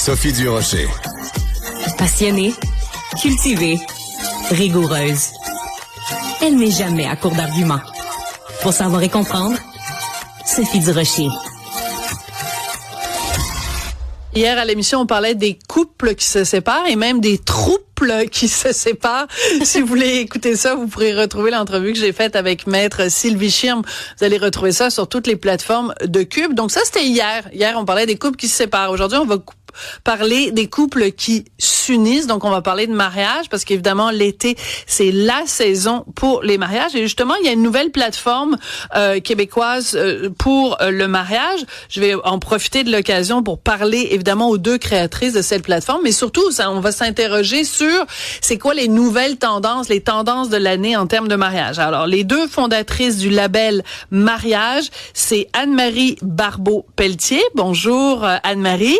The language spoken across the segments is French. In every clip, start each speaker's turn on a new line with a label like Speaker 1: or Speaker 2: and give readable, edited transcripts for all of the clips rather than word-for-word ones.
Speaker 1: Sophie Durocher.
Speaker 2: Passionnée, cultivée, rigoureuse. Elle n'est jamais à court d'arguments. Pour savoir et comprendre, Sophie Durocher.
Speaker 3: Hier, à l'émission, on parlait des couples qui se séparent et même des trouples qui se séparent. Si vous voulez écouter ça, vous pourrez retrouver l'entrevue que j'ai faite avec Maître Sylvie Schirm. Vous allez retrouver ça sur toutes les plateformes de Cube. Donc ça, c'était hier. Hier, on parlait des couples qui se séparent. Aujourd'hui, on va parler des couples qui s'unissent. Donc, on va parler de mariage parce qu'évidemment, l'été, c'est la saison pour les mariages. Et justement, il y a une nouvelle plateforme québécoise pour le mariage. Je vais en profiter de l'occasion pour parler, évidemment, aux deux créatrices de cette plateforme. Mais surtout, on va s'interroger sur c'est quoi les nouvelles tendances, les tendances de l'année en termes de mariage. Alors, les deux fondatrices du label Mariage, c'est Anne-Marie Barbeau-Pelletier. Bonjour, Anne-Marie.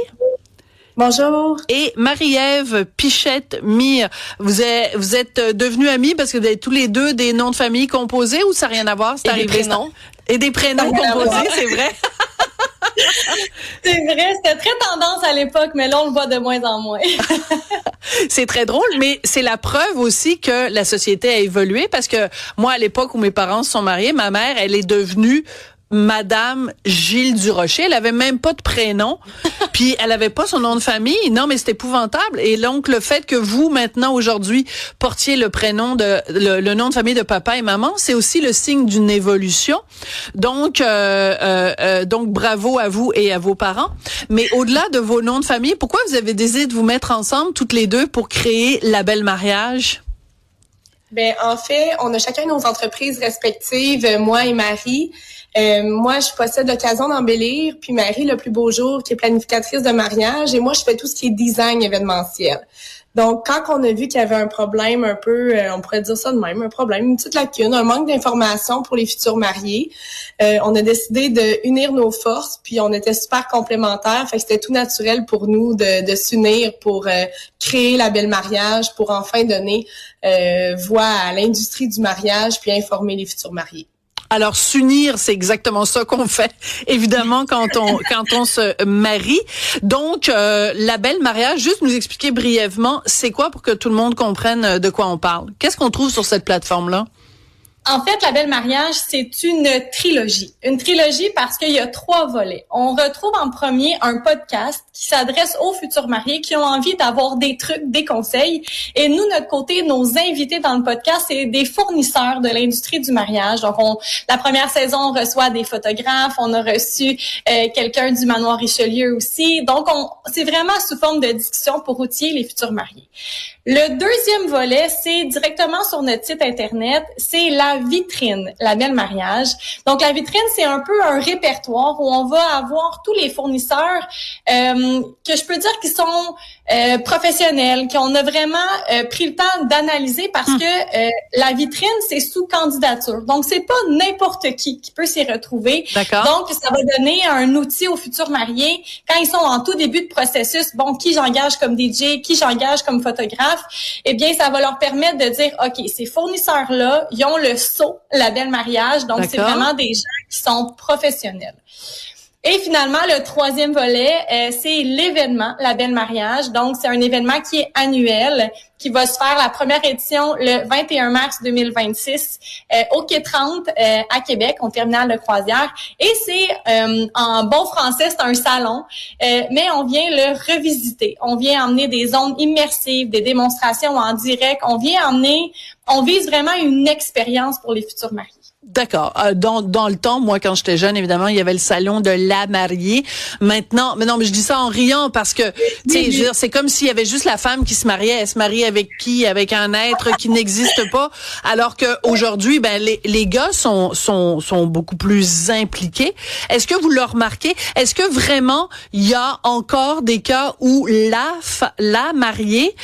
Speaker 4: Bonjour.
Speaker 3: Et Marie-Ève Pichette-Mire, vous êtes devenues amies parce que vous avez tous les deux des noms de famille composés ou ça n'a rien à voir? C'est arrivé, des prénoms. Et des prénoms composés, c'est vrai?
Speaker 4: C'est vrai, c'était très tendance à l'époque, mais là, on le voit de moins en moins.
Speaker 3: C'est très drôle, mais c'est la preuve aussi que la société a évolué parce que moi, à l'époque où mes parents se sont mariés, ma mère, elle est devenue Madame Gilles Durocher, elle avait même pas de prénom, puis elle avait pas son nom de famille. Non, mais c'est épouvantable. Et donc le fait que vous maintenant aujourd'hui portiez le prénom de le nom de famille de papa et maman, c'est aussi le signe d'une évolution. Donc bravo à vous et à vos parents. Mais au-delà de vos noms de famille, pourquoi vous avez décidé de vous mettre ensemble toutes les deux pour créer Label Mariage?
Speaker 4: Ben en fait, on a chacun nos entreprises respectives, moi et Marie. Moi, je possède l'occasion d'embellir, puis Marie, le plus beau jour, qui est planificatrice de mariage, et moi, je fais tout ce qui est design événementiel. Donc, quand on a vu qu'il y avait un problème un peu, on pourrait dire ça de même, un problème, une petite lacune, un manque d'informations pour les futurs mariés, on a décidé de unir nos forces, puis on était super complémentaires, fait que c'était tout naturel pour nous de s'unir pour créer Label Mariage, pour enfin donner voix à l'industrie du mariage, puis informer les futurs mariés.
Speaker 3: Alors s'unir, c'est exactement ça qu'on fait, évidemment, quand on se marie. Donc, Label Mariage, juste nous expliquer brièvement, c'est quoi pour que tout le monde comprenne de quoi on parle? Qu'est-ce qu'on trouve sur cette plateforme-là?
Speaker 4: En fait, Label Mariage, c'est une trilogie. Une trilogie parce qu'il y a 3 volets. On retrouve en premier un podcast qui s'adresse aux futurs mariés qui ont envie d'avoir des trucs, des conseils. Et nous, notre côté, nos invités dans le podcast, c'est des fournisseurs de l'industrie du mariage. Donc, la première saison, on reçoit des photographes. On a reçu quelqu'un du Manoir Richelieu aussi. Donc, c'est vraiment sous forme de discussion pour outiller les futurs mariés. Le deuxième volet, c'est directement sur notre site Internet, c'est la vitrine, Label Mariage. Donc, la vitrine, c'est un peu un répertoire où on va avoir tous les fournisseurs que je peux dire qui sont professionnels, qu'on a vraiment pris le temps d'analyser parce que la vitrine, c'est sous candidature. Donc, c'est pas n'importe qui peut s'y retrouver.
Speaker 3: D'accord.
Speaker 4: Donc, ça va donner un outil aux futurs mariés quand ils sont en tout début de processus. Bon, qui j'engage comme DJ, qui j'engage comme photographe? Eh bien, ça va leur permettre de dire, OK, ces fournisseurs-là, ils ont le sceau Label Mariage. Donc, c'est vraiment des gens qui sont professionnels. Et finalement, le troisième volet, c'est l'événement Label Mariage. Donc, c'est un événement qui est annuel, qui va se faire la première édition le 21 mars 2026 au Quai 30 à Québec, au terminal de croisière. Et c'est, en bon français, c'est un salon, mais on vient le revisiter. On vient emmener des ondes immersives, des démonstrations en direct. On vise vraiment une expérience pour les futurs mariés.
Speaker 3: D'accord. Dans le temps, moi, quand j'étais jeune, évidemment, il y avait le salon de la mariée. Maintenant, mais non, mais je dis ça en riant parce que, tu sais, je veux dire, c'est comme s'il y avait juste la femme qui se mariait. Elle se marie avec qui? Avec un être qui n'existe pas. Alors que aujourd'hui, ben, les gars sont beaucoup plus impliqués. Est-ce que vous le remarquez? Est-ce que vraiment, il y a encore des cas où la mariée,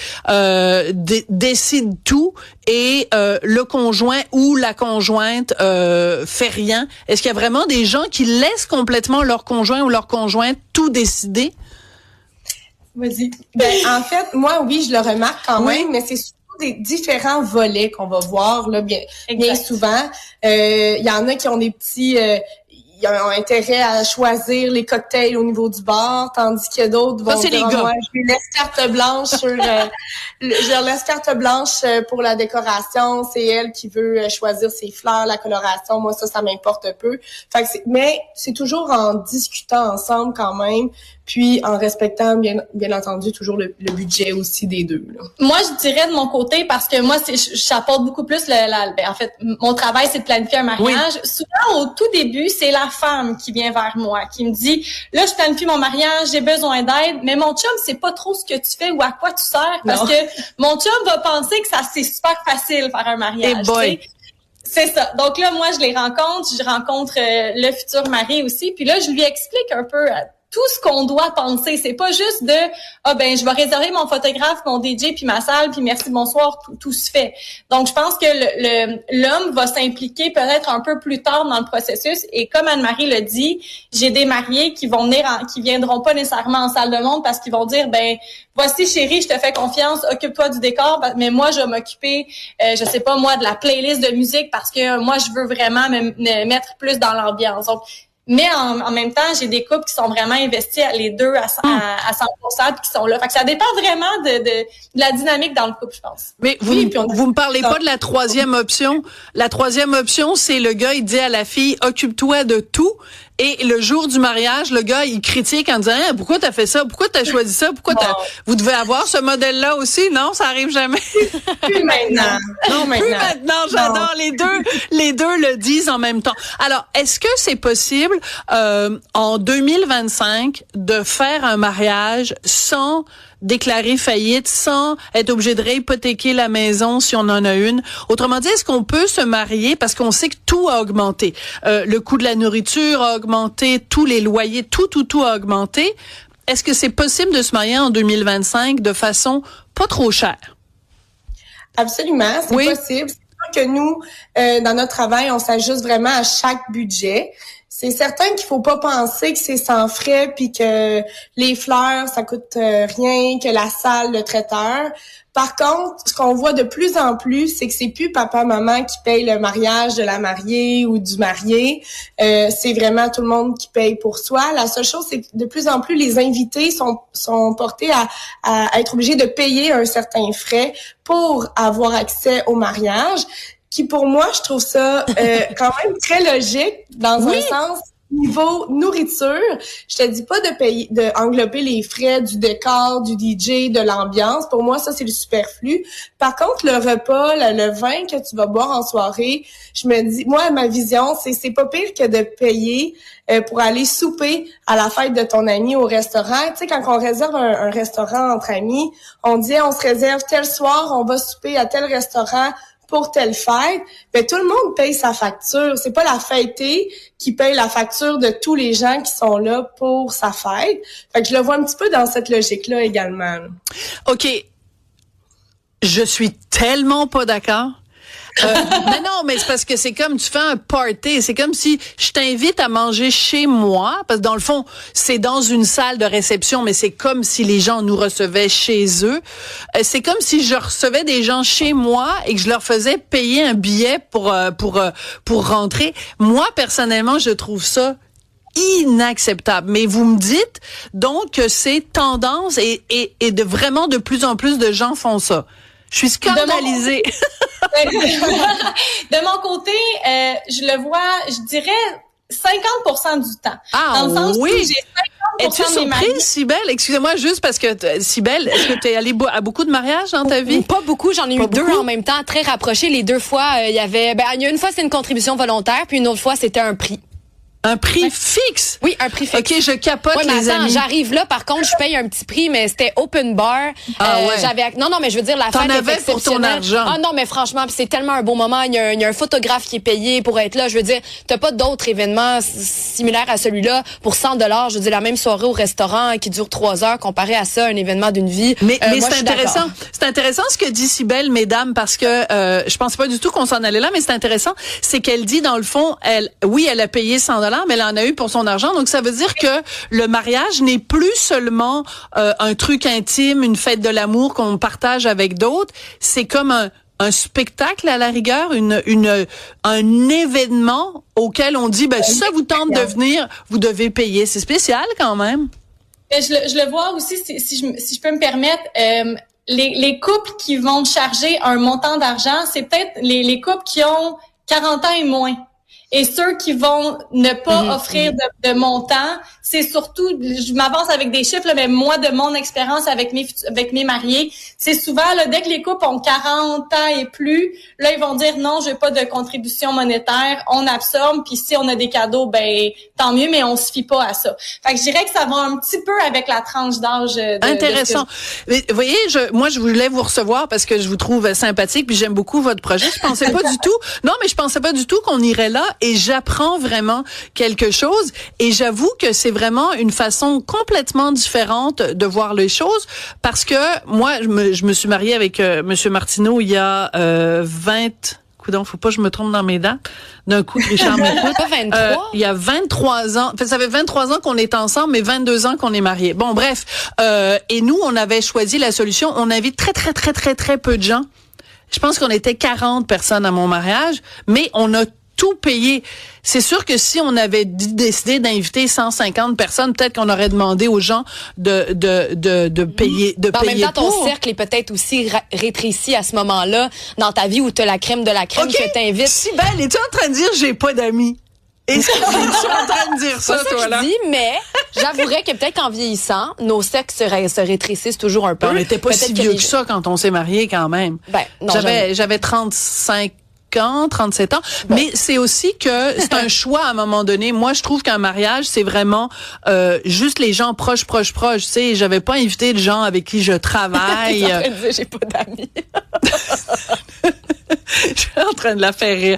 Speaker 3: décide tout et, le conjoint ou la conjointe, fait rien? Est-ce qu'il y a vraiment des gens qui laissent complètement leur conjoint ou leur conjointe tout décider?
Speaker 4: Vas-y. Ben, en fait, moi, oui, je le remarque quand même, mais c'est surtout des différents volets qu'on va voir là bien souvent. Il y en a qui ont des petits
Speaker 1: ils ont intérêt à choisir les cocktails au niveau du bar, tandis que d'autres vont dire moi, je lui laisse carte blanche je leur laisse carte blanche pour la décoration, c'est elle qui veut choisir ses fleurs, la coloration, moi ça m'importe peu. Fait que mais c'est toujours en discutant ensemble quand même, puis en respectant bien entendu toujours le budget aussi des deux, là.
Speaker 4: Moi, je dirais de mon côté, parce que moi, j'apporte beaucoup plus en fait, mon travail, c'est de planifier un mariage. Oui. Souvent, au tout début, c'est la femme qui vient vers moi, qui me dit, là, je planifie mon mariage, j'ai besoin d'aide, mais mon chum, c'est pas trop ce que tu fais ou à quoi tu sers, parce que mon chum va penser que c'est super facile faire un mariage.
Speaker 3: Hey boy.
Speaker 4: C'est ça. Donc là, moi, je rencontre le futur mari aussi, puis là, je lui explique un peu tout ce qu'on doit penser. C'est pas juste de je vais réserver mon photographe, mon DJ puis ma salle puis merci bonsoir, tout se fait. Donc je pense que l'homme va s'impliquer peut-être un peu plus tard dans le processus, et comme Anne-Marie le dit, j'ai des mariés qui vont qui viendront pas nécessairement en salle de monde parce qu'ils vont dire voici chérie, je te fais confiance, occupe-toi du décor, mais moi je vais m'occuper je sais pas moi de la playlist de musique parce que moi je veux vraiment me mettre plus dans l'ambiance. Donc mais en même temps, j'ai des couples qui sont vraiment investis les deux à 100% puis qui sont là. Fait que ça dépend vraiment de la dynamique dans le couple, je pense.
Speaker 3: Mais vous me parlez pas de la troisième option. La troisième option, c'est le gars, il dit à la fille, occupe-toi de tout. Et le jour du mariage, le gars, il critique en disant, pourquoi t'as fait ça? Pourquoi t'as choisi ça? Vous devez avoir ce modèle-là aussi, non? Ça arrive jamais.
Speaker 1: Plus maintenant. Non, maintenant.
Speaker 3: Plus maintenant, j'adore. Les deux le disent en même temps. Alors, est-ce que c'est possible, en 2025, de faire un mariage sans déclarer faillite, sans être obligé de réhypothéquer la maison si on en a une? Autrement dit, est-ce qu'on peut se marier parce qu'on sait que tout a augmenté? Le coût de la nourriture a augmenté, tous les loyers, tout a augmenté. Est-ce que c'est possible de se marier en 2025 de façon pas trop chère?
Speaker 1: Absolument, c'est possible. C'est sûr que nous, dans notre travail, on s'ajuste vraiment à chaque budget. C'est certain qu'il faut pas penser que c'est sans frais puis que les fleurs, ça coûte rien, que la salle, le traiteur. Par contre, ce qu'on voit de plus en plus, c'est que c'est plus papa, maman qui paye le mariage de la mariée ou du marié. C'est vraiment tout le monde qui paye pour soi. La seule chose, c'est que de plus en plus, les invités sont portés à être obligés de payer un certain frais pour avoir accès au mariage. Qui pour moi, je trouve ça quand même très logique dans un sens niveau nourriture. Je te dis pas de englober les frais du décor, du DJ, de l'ambiance. Pour moi, ça c'est le superflu. Par contre, le repas, le vin que tu vas boire en soirée, je me dis, moi ma vision, c'est pas pire que de payer pour aller souper à la fête de ton ami au restaurant. Tu sais, quand on réserve un restaurant entre amis, on dit on se réserve tel soir, on va souper à tel restaurant pour telle fête, tout le monde paye sa facture. C'est pas la fêtée qui paye la facture de tous les gens qui sont là pour sa fête. Fait que je le vois un petit peu dans cette logique-là également.
Speaker 3: OK. Je suis tellement pas d'accord. Mais non, mais c'est parce que c'est comme tu fais un party. C'est comme si je t'invite à manger chez moi, parce que dans le fond, c'est dans une salle de réception, mais c'est comme si les gens nous recevaient chez eux. C'est comme si je recevais des gens chez moi et que je leur faisais payer un billet pour rentrer. Moi, personnellement, je trouve ça inacceptable. Mais vous me dites donc que c'est tendance et vraiment de plus en plus de gens font ça. Je suis scandalisée.
Speaker 4: De mon côté, je le vois, je dirais 50% du temps.
Speaker 3: Ah,
Speaker 4: dans le sens
Speaker 3: oui.
Speaker 4: où j'ai 50%
Speaker 3: Es-tu surprise, Cybèle? Excusez-moi, juste parce que, Cybèle, est-ce que tu es allée à beaucoup de mariages dans ta vie?
Speaker 5: Pas beaucoup, j'en ai eu deux en même temps, très rapprochés. Les deux fois, il y a une fois, c'est une contribution volontaire, puis une autre fois, c'était un prix.
Speaker 3: Un prix fixe?
Speaker 5: Oui, un prix fixe.
Speaker 3: OK, je capote,
Speaker 5: mais
Speaker 3: les amis.
Speaker 5: J'arrive là, par contre, je paye un petit prix, mais c'était open bar. Non, mais je veux dire, la fête est exceptionnelle.
Speaker 3: Pour ton argent.
Speaker 5: Ah non, mais franchement, c'est tellement un beau moment. Il y a un photographe qui est payé pour être là. Je veux dire, t'as pas d'autres événements similaires à celui-là pour $100. Je veux dire, la même soirée au restaurant qui dure 3 heures comparé à ça, un événement d'une vie.
Speaker 3: Mais
Speaker 5: moi,
Speaker 3: c'est intéressant. C'est intéressant ce que dit Cybèle, mesdames, parce que je pensais pas du tout qu'on s'en allait là, mais c'est intéressant. C'est qu'elle dit, dans le fond, elle a payé $100, mais elle en a eu pour son argent. Donc, ça veut dire que le mariage n'est plus seulement un truc intime, une fête de l'amour qu'on partage avec d'autres. C'est comme un spectacle à la rigueur, un événement auquel on dit, ben, si ça vous tente de venir, vous devez payer. C'est spécial quand même.
Speaker 4: Je le vois aussi, si je peux me permettre, les couples qui vont charger un montant d'argent, c'est peut-être les couples qui ont 40 ans et moins. Et ceux qui vont ne pas offrir de montant, c'est surtout, je m'avance avec des chiffres, là, mais moi, de mon expérience avec mes mariés, c'est souvent, là, dès que les couples ont 40 ans et plus, là, ils vont dire non, je veux pas de contribution monétaire, on absorbe, puis si on a des cadeaux, ben, tant mieux, mais on se fie pas à ça. Fait que je dirais que ça va un petit peu avec la tranche d'âge.
Speaker 3: Intéressant. Mais, vous voyez, moi, je voulais vous recevoir parce que je vous trouve sympathique, puis j'aime beaucoup votre projet. Je pensais pas du tout, je pensais pas du tout qu'on irait là. Et j'apprends vraiment quelque chose. Et j'avoue que c'est vraiment une façon complètement différente de voir les choses, parce que moi, je me suis mariée avec Monsieur Martineau il y a 20... faut pas que je me trompe dans mes dates. D'un coup, Richard m'écoute.
Speaker 5: Pas 23?
Speaker 3: Il y a 23 ans. Ça fait 23 ans qu'on est ensemble, mais 22 ans qu'on est mariés. Bon, bref. Et nous, on avait choisi la solution. On invite très peu de gens. Je pense qu'on était 40 personnes à mon mariage, mais on a tout payé. C'est sûr que si on avait décidé d'inviter 150 personnes, peut-être qu'on aurait demandé aux gens de payer,
Speaker 5: En même temps, ton
Speaker 3: pour.
Speaker 5: cercle est peut-être aussi rétréci à ce moment-là dans ta vie où t'as la crème de la crème que t'invites.
Speaker 3: Sibelle, es-tu en train de dire j'ai pas d'amis? Est-ce que tu es en train de dire ça, toi, là?
Speaker 5: Je dis, mais j'avouerais que peut-être qu'en vieillissant, nos cercles se rétrécissent toujours un peu.
Speaker 3: On n'était pas si vieux que ça quand on s'est mariés quand même.
Speaker 5: Ben, non,
Speaker 3: j'avais 35 ans, 37 ans, mais c'est aussi que c'est un choix à un moment donné. Moi, je trouve qu'un mariage, c'est vraiment juste les gens proches. Tu sais, j'avais pas invité de gens avec qui je travaille.
Speaker 5: T'es en train de dire, j'ai pas d'amis.
Speaker 3: Je suis en train de la faire rire.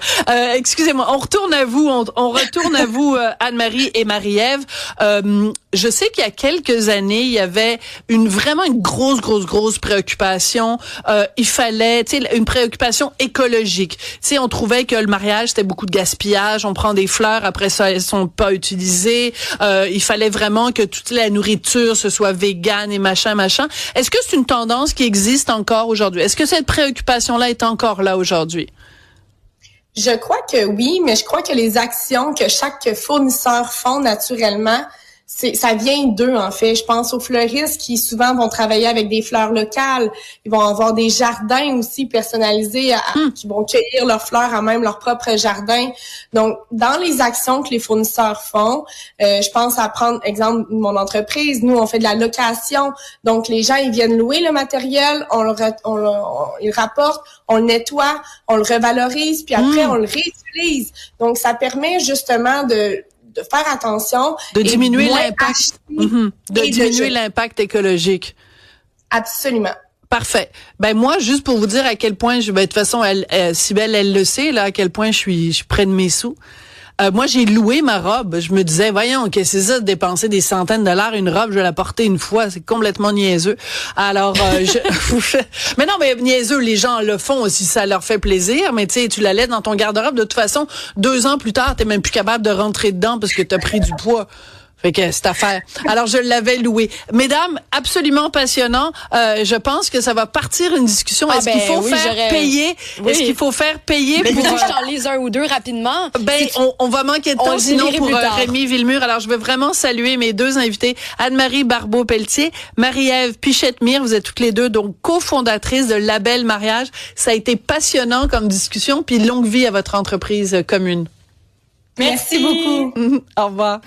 Speaker 3: Excusez-moi, on retourne à vous. On retourne à vous, Anne-Marie et Marie-Ève. Je sais qu'il y a quelques années, il y avait vraiment une grosse préoccupation. Il fallait, tu sais, une préoccupation écologique. Tu sais, on trouvait que le mariage, c'était beaucoup de gaspillage. On prend des fleurs, après ça, elles sont pas utilisées. Il fallait vraiment que toute la nourriture, ce soit végane et machin. Est-ce que c'est une tendance qui existe encore aujourd'hui? Est-ce que cette préoccupation-là est encore là aujourd'hui?
Speaker 1: Je crois que oui, mais je crois que les actions que chaque fournisseur font naturellement, ça vient d'eux, en fait. Je pense aux fleuristes qui souvent vont travailler avec des fleurs locales. Ils vont avoir des jardins aussi personnalisés qui vont cueillir leurs fleurs à même leur propre jardin. Donc, dans les actions que les fournisseurs font, je pense à prendre exemple mon entreprise. Nous, on fait de la location. Donc, les gens, ils viennent louer le matériel, ils le rapportent, on le nettoie, on le revalorise, puis après, on le réutilise. Donc, ça permet justement de faire attention.
Speaker 3: De diminuer l'impact. De diminuer l'impact écologique.
Speaker 1: Absolument.
Speaker 3: Parfait. Ben moi, juste pour vous dire à quel point, de toute façon, Cybèle, elle le sait, là, à quel point je suis près de mes sous. Moi, j'ai loué ma robe. Je me disais, voyons, qu'est-ce que c'est ça de dépenser des centaines de dollars une robe, je vais la porter une fois. C'est complètement niaiseux. Alors, mais non, mais niaiseux, les gens le font si ça leur fait plaisir. Mais tu sais, tu la laisses dans ton garde-robe. De toute façon, 2 ans plus tard, t'es même plus capable de rentrer dedans parce que t'as pris du poids. Fait que cette affaire. Alors, je l'avais loué. Mesdames, absolument passionnant. Je pense que ça va partir une discussion. Est-ce qu'il faut faire payer? Oui. Est-ce qu'il faut faire payer
Speaker 5: mais
Speaker 3: pour...
Speaker 5: je t'en lise un ou deux rapidement.
Speaker 3: Ben, on va manquer de temps sinon pour Rémi Villemur. Alors, je veux vraiment saluer mes 2 invités. Anne-Marie Barbeau-Pelletier, Marie-Ève Pichette-Mire. Vous êtes toutes les 2 donc cofondatrices de Label Mariage. Ça a été passionnant comme discussion. Puis longue vie à votre entreprise commune.
Speaker 1: Merci beaucoup.
Speaker 3: Au revoir.